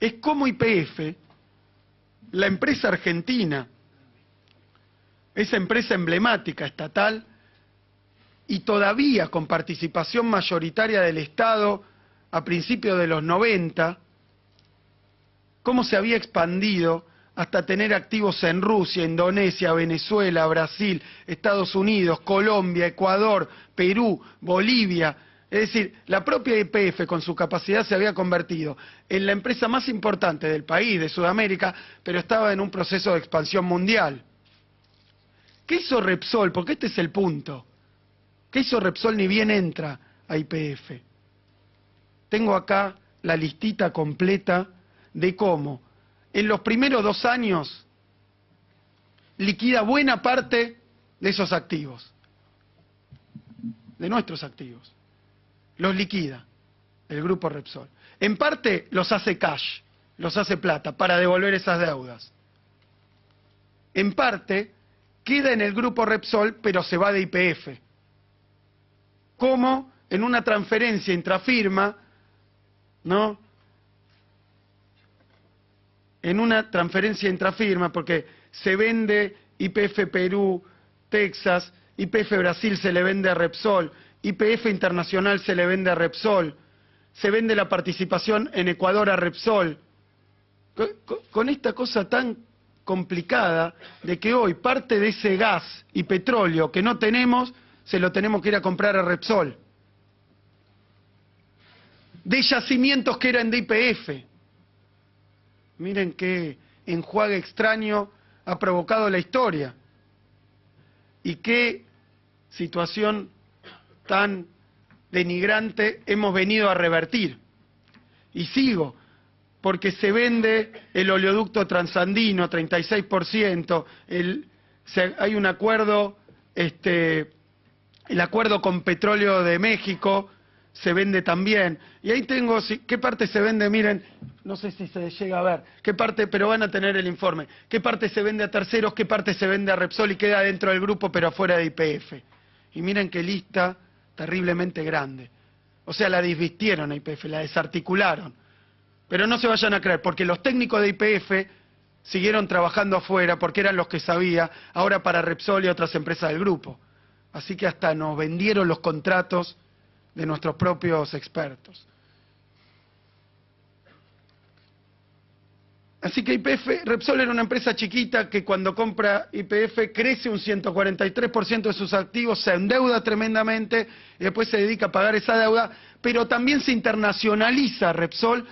es cómo YPF, la empresa argentina, esa empresa emblemática estatal, y todavía con participación mayoritaria del Estado a principios de los 90, cómo se había expandido hasta tener activos en Rusia, Indonesia, Venezuela, Brasil, Estados Unidos, Colombia, Ecuador, Perú, Bolivia. Es decir, la propia YPF con su capacidad se había convertido en la empresa más importante del país, de Sudamérica, pero estaba en un proceso de expansión mundial. ¿Qué hizo Repsol? Porque este es el punto. ¿Qué hizo Repsol ni bien entra a YPF? Tengo acá la listita completa de cómo en los primeros 2 años liquida buena parte de esos activos, de nuestros activos. Los liquida el grupo Repsol. En parte los hace cash, los hace plata para devolver esas deudas. En parte queda en el grupo Repsol, pero se va de YPF. Como en una transferencia intrafirma, ¿no? En una transferencia intrafirma, porque se vende YPF Perú, Texas, YPF Brasil se le vende a Repsol, YPF Internacional se le vende a Repsol, se vende la participación en Ecuador a Repsol. Con esta cosa tan complicada de que hoy parte de ese gas y petróleo que no tenemos, se lo tenemos que ir a comprar a Repsol. De yacimientos que eran de YPF. Miren qué enjuague extraño ha provocado la historia. Y qué situación tan denigrante hemos venido a revertir. Y sigo, porque se vende el oleoducto transandino, 36%, hay un acuerdo, el acuerdo con Petróleo de México se vende también. Y ahí tengo, ¿qué parte se vende? Miren, no sé si se llega a ver, qué parte, pero van a tener el informe. ¿Qué parte se vende a terceros, qué parte se vende a Repsol y queda dentro del grupo pero afuera de YPF? Y miren qué lista terriblemente grande. O sea, la desvistieron a YPF, la desarticularon. Pero no se vayan a creer, porque los técnicos de YPF siguieron trabajando afuera, porque eran los que sabía, ahora para Repsol y otras empresas del grupo. Así que hasta nos vendieron los contratos de nuestros propios expertos. Así que Repsol era una empresa chiquita que cuando compra YPF crece un 143% de sus activos, se endeuda tremendamente y después se dedica a pagar esa deuda, pero también se internacionaliza Repsol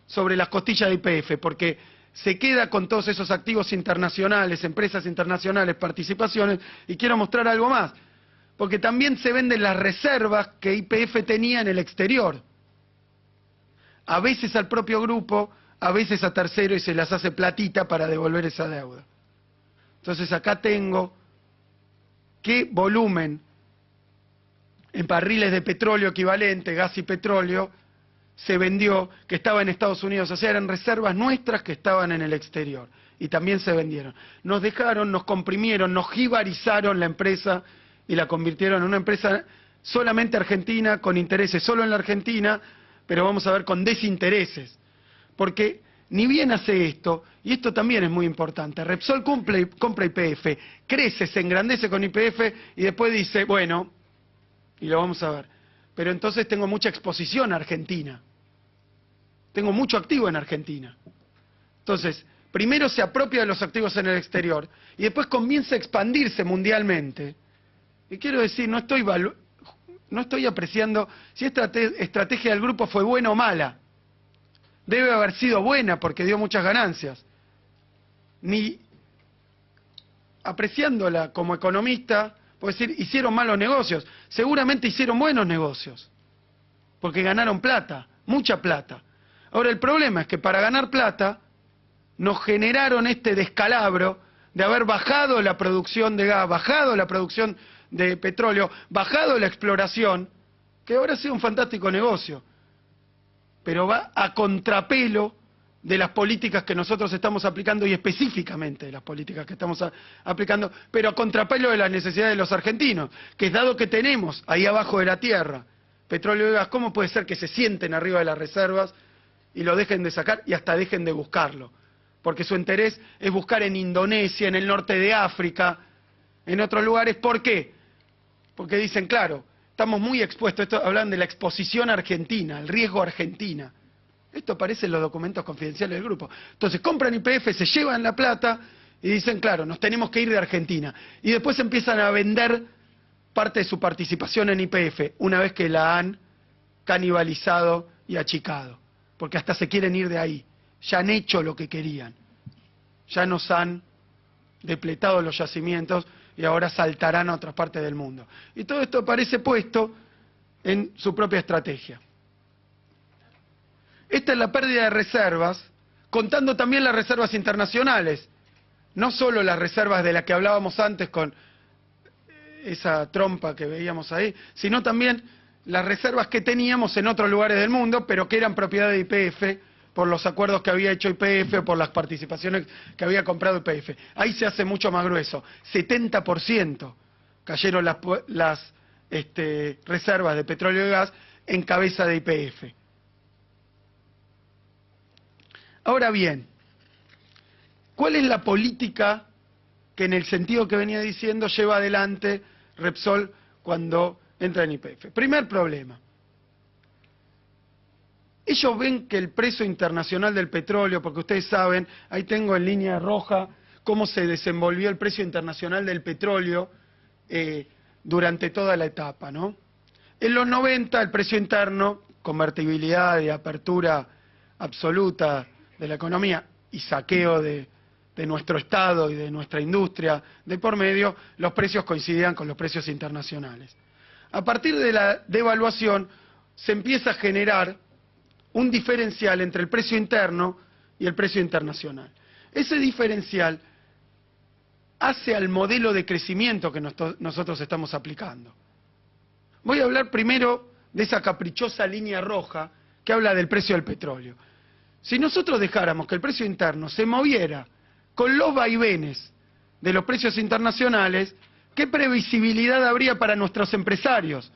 sobre las costillas de YPF, porque se queda con todos esos activos internacionales, empresas internacionales, participaciones, y quiero mostrar algo más, porque también se venden las reservas que YPF tenía en el exterior, a veces al propio grupo, a veces a tercero, y se las hace platita para devolver esa deuda. Entonces acá tengo qué volumen en barriles de petróleo equivalente, gas y petróleo, se vendió, que estaba en Estados Unidos. O sea, eran reservas nuestras que estaban en el exterior y también se vendieron. Nos dejaron, nos comprimieron, nos jibarizaron la empresa y la convirtieron en una empresa solamente argentina, con intereses solo en la Argentina, pero vamos a ver con desintereses. Porque ni bien hace esto, y esto también es muy importante, Repsol compra YPF, crece, se engrandece con YPF y después dice, bueno, y lo vamos a ver, pero entonces tengo mucha exposición a Argentina, tengo mucho activo en Argentina. Entonces, primero se apropia de los activos en el exterior y después comienza a expandirse mundialmente. Y quiero decir, no estoy apreciando si esta estrategia del grupo fue buena o mala. Debe haber sido buena porque dio muchas ganancias. Ni apreciándola como economista, puedo decir, hicieron malos negocios. Seguramente hicieron buenos negocios, porque ganaron plata, mucha plata. Ahora el problema es que para ganar plata nos generaron este descalabro de haber bajado la producción de gas, bajado la producción de petróleo, bajado la exploración, que ahora ha sido un fantástico negocio, pero va a contrapelo de las políticas que nosotros estamos aplicando y específicamente de las políticas que estamos aplicando, pero a contrapelo de las necesidades de los argentinos, que es dado que tenemos ahí abajo de la tierra petróleo y gas, ¿cómo puede ser que se sienten arriba de las reservas y lo dejen de sacar y hasta dejen de buscarlo. Porque su interés es buscar en Indonesia, en el norte de África, en otros lugares. ¿Por qué? Porque dicen, claro, estamos muy expuestos, esto hablan de la exposición argentina, el riesgo Argentina. Esto aparece en los documentos confidenciales del grupo. Entonces compran YPF, se llevan la plata y dicen, claro, nos tenemos que ir de Argentina. Y después empiezan a vender parte de su participación en YPF, una vez que la han canibalizado y achicado. Porque hasta se quieren ir de ahí. Ya han hecho lo que querían. Ya nos han depletado los yacimientos y ahora saltarán a otras partes del mundo. Y todo esto aparece puesto en su propia estrategia. Esta es la pérdida de reservas, contando también las reservas internacionales. No solo las reservas de las que hablábamos antes con esa trompa que veíamos ahí, sino también las reservas que teníamos en otros lugares del mundo, pero que eran propiedad de YPF, por los acuerdos que había hecho YPF o por las participaciones que había comprado YPF. Ahí se hace mucho más grueso. 70% cayeron las reservas de petróleo y gas en cabeza de YPF. Ahora bien, ¿cuál es la política que en el sentido que venía diciendo lleva adelante Repsol cuando entra en YPF? Primer problema. Ellos ven que el precio internacional del petróleo, porque ustedes saben, ahí tengo en línea roja cómo se desenvolvió el precio internacional del petróleo durante toda la etapa, ¿no? En los 90 el precio interno, convertibilidad y apertura absoluta de la economía y saqueo de nuestro Estado y de nuestra industria de por medio, los precios coincidían con los precios internacionales. A partir de la devaluación se empieza a generar un diferencial entre el precio interno y el precio internacional. Ese diferencial hace al modelo de crecimiento que nosotros estamos aplicando. Voy a hablar primero de esa caprichosa línea roja que habla del precio del petróleo. Si nosotros dejáramos que el precio interno se moviera con los vaivenes de los precios internacionales, ¿qué previsibilidad habría para nuestros empresarios?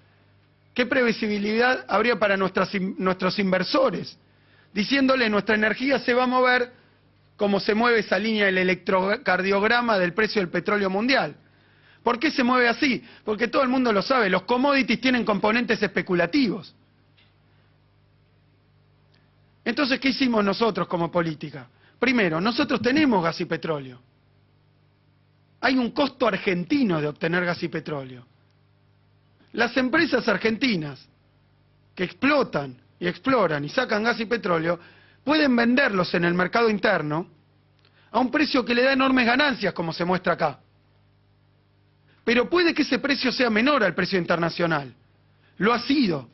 ¿Qué previsibilidad habría para nuestros inversores? Diciéndole, nuestra energía se va a mover como se mueve esa línea del electrocardiograma del precio del petróleo mundial. ¿Por qué se mueve así? Porque todo el mundo lo sabe, los commodities tienen componentes especulativos. Entonces, ¿qué hicimos nosotros como política? Primero, nosotros tenemos gas y petróleo. Hay un costo argentino de obtener gas y petróleo. Las empresas argentinas que explotan y exploran y sacan gas y petróleo pueden venderlos en el mercado interno a un precio que le da enormes ganancias, como se muestra acá. Pero puede que ese precio sea menor al precio internacional. Lo ha sido.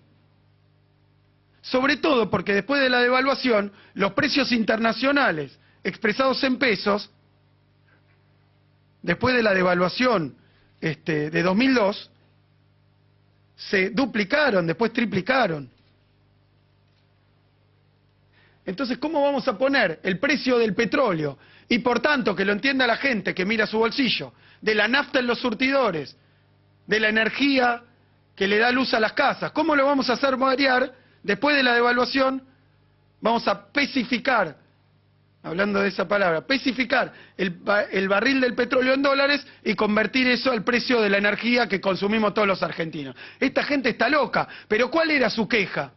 Sobre todo porque después de la devaluación, los precios internacionales expresados en pesos, después de la devaluación de 2002, se duplicaron, después triplicaron. Entonces, ¿cómo vamos a poner el precio del petróleo? Y por tanto, que lo entienda la gente que mira su bolsillo, de la nafta en los surtidores, de la energía que le da luz a las casas. ¿Cómo lo vamos a hacer variar? Después de la devaluación, vamos a pesificar, hablando de esa palabra, pesificar el barril del petróleo en dólares y convertir eso al precio de la energía que consumimos todos los argentinos. Esta gente está loca, pero ¿cuál era su queja?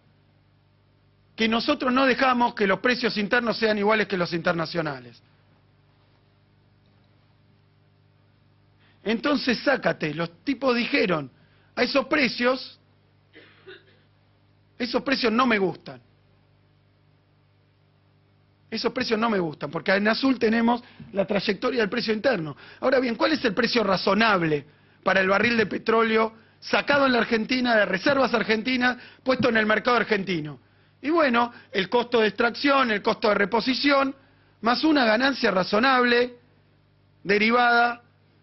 Que nosotros no dejamos que los precios internos sean iguales que los internacionales. Entonces, sácate, los tipos dijeron, a esos precios no me gustan. Esos precios no me gustan, porque en azul tenemos la trayectoria del precio interno. Ahora bien, ¿cuál es el precio razonable para el barril de petróleo sacado en la Argentina, de reservas argentinas, puesto en el mercado argentino? Y bueno, el costo de extracción, el costo de reposición, más una ganancia razonable derivada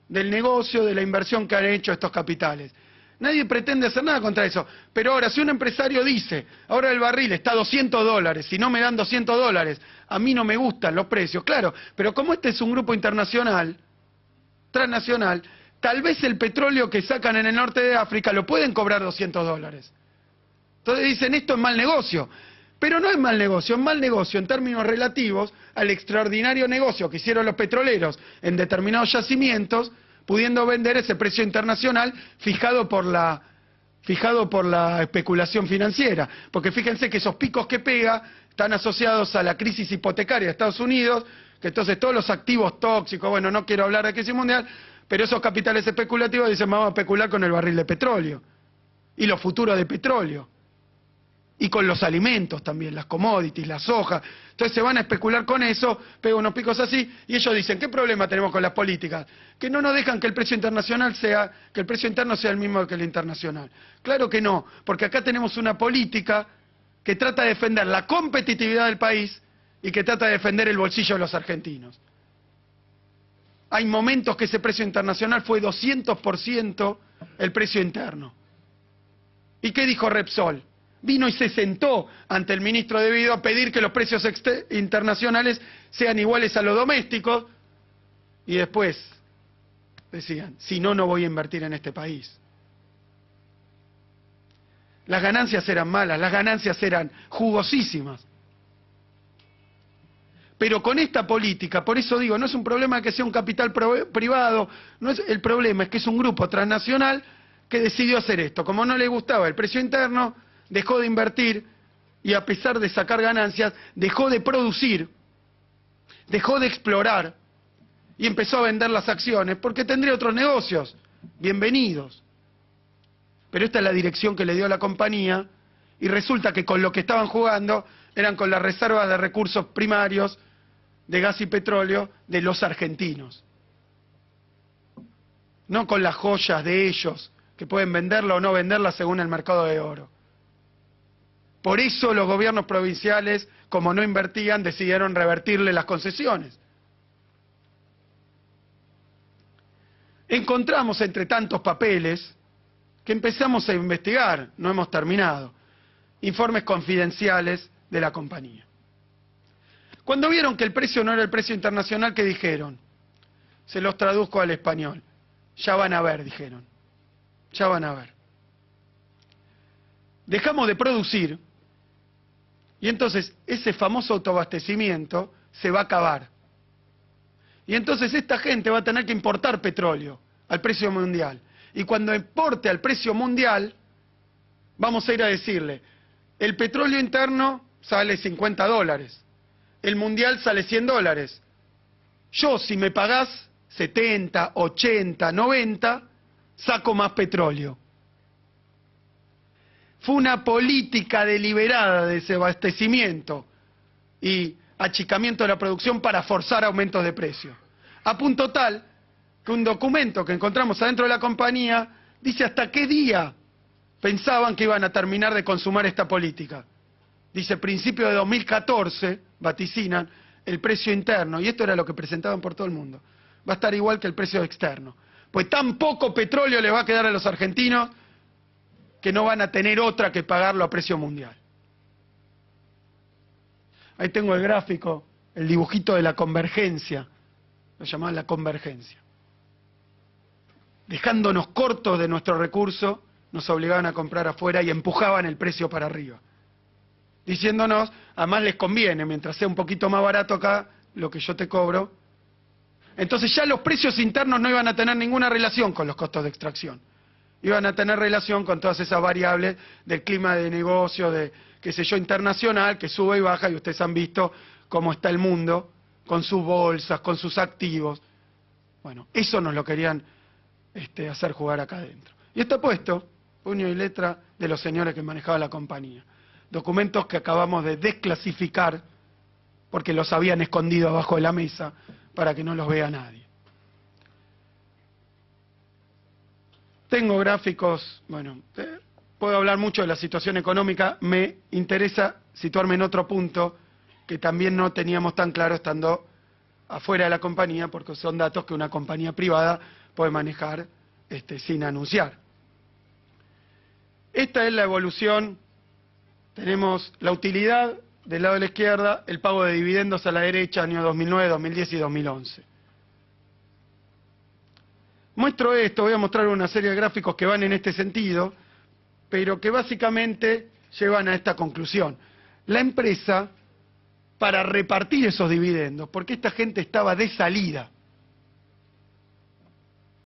del negocio, de la inversión que han hecho estos capitales. Nadie pretende hacer nada contra eso. Pero ahora, si un empresario dice, ahora el barril está a $200, si no me dan $200, a mí no me gustan los precios. Claro, pero como este es un grupo internacional, transnacional, tal vez el petróleo que sacan en el norte de África lo pueden cobrar $200. Entonces dicen, esto es mal negocio. Pero no es mal negocio en términos relativos al extraordinario negocio que hicieron los petroleros en determinados yacimientos, pudiendo vender ese precio internacional fijado por la especulación financiera. Porque fíjense que esos picos que pega están asociados a la crisis hipotecaria de Estados Unidos, que entonces todos los activos tóxicos, bueno, no quiero hablar de crisis mundial, pero esos capitales especulativos dicen vamos a especular con el barril de petróleo y los futuros de petróleo. Y con los alimentos también, las commodities, la soja. Entonces se van a especular con eso, pegan unos picos así, y ellos dicen, ¿qué problema tenemos con las políticas? Que no nos dejan que el precio internacional sea, que el precio interno sea el mismo que el internacional. Claro que no, porque acá tenemos una política que trata de defender la competitividad del país y que trata de defender el bolsillo de los argentinos. Hay momentos que ese precio internacional fue 200% el precio interno. ¿Y qué dijo Repsol? Vino y se sentó ante el ministro de Vido a pedir que los precios internacionales sean iguales a los domésticos y después decían, si no, no voy a invertir en este país. Las ganancias eran malas, las ganancias eran jugosísimas. Pero con esta política, por eso digo, no es un problema que sea un capital privado, no es, el problema es que es un grupo transnacional que decidió hacer esto. Como no le gustaba el precio interno, dejó de invertir y a pesar de sacar ganancias, dejó de producir, dejó de explorar y empezó a vender las acciones porque tendría otros negocios. Bienvenidos. Pero esta es la dirección que le dio la compañía y resulta que con lo que estaban jugando eran con las reservas de recursos primarios de gas y petróleo de los argentinos. No con las joyas de ellos, que pueden venderla o no venderla según el mercado de oro. Por eso los gobiernos provinciales, como no invertían, decidieron revertirle las concesiones. Encontramos entre tantos papeles que empezamos a investigar, no hemos terminado, informes confidenciales de la compañía. Cuando vieron que el precio no era el precio internacional, ¿qué dijeron? Se los traduzco al español. Ya van a ver, dijeron. Ya van a ver. Dejamos de producir y entonces ese famoso autoabastecimiento se va a acabar. Y entonces esta gente va a tener que importar petróleo al precio mundial. Y cuando importe al precio mundial, vamos a ir a decirle, el petróleo interno sale $50, el mundial sale $100. Yo, si me pagás 70, 80, 90, saco más petróleo. Fue una política deliberada de desabastecimiento y achicamiento de la producción para forzar aumentos de precio. A punto tal que un documento que encontramos adentro de la compañía dice hasta qué día pensaban que iban a terminar de consumar esta política. Dice, principio de 2014, vaticinan, el precio interno, y esto era lo que presentaban por todo el mundo, va a estar igual que el precio externo. Pues tan poco petróleo le va a quedar a los argentinos que no van a tener otra que pagarlo a precio mundial. Ahí tengo el gráfico, el dibujito de la convergencia, lo llamaban la convergencia. Dejándonos cortos de nuestro recurso, nos obligaban a comprar afuera y empujaban el precio para arriba. Diciéndonos, además les conviene, mientras sea un poquito más barato acá, lo que yo te cobro. Entonces ya los precios internos no iban a tener ninguna relación con los costos de extracción. Iban a tener relación con todas esas variables del clima de negocio, de qué sé yo, internacional, que sube y baja, y ustedes han visto cómo está el mundo, con sus bolsas, con sus activos. Bueno, eso nos lo querían hacer jugar acá adentro. Y está puesto, puño y letra, de los señores que manejaban la compañía. Documentos que acabamos de desclasificar porque los habían escondido abajo de la mesa para que no los vea nadie. Tengo gráficos, bueno, puedo hablar mucho de la situación económica, me interesa situarme en otro punto que también no teníamos tan claro estando afuera de la compañía, porque son datos que una compañía privada puede manejar sin anunciar. Esta es la evolución. Tenemos la utilidad del lado de la izquierda, el pago de dividendos a la derecha, año 2009, 2010 y 2011. Muestro esto, voy a mostrar una serie de gráficos que van en este sentido, pero que básicamente llevan a esta conclusión. la empresa para repartir esos dividendos, porque esta gente estaba de salida.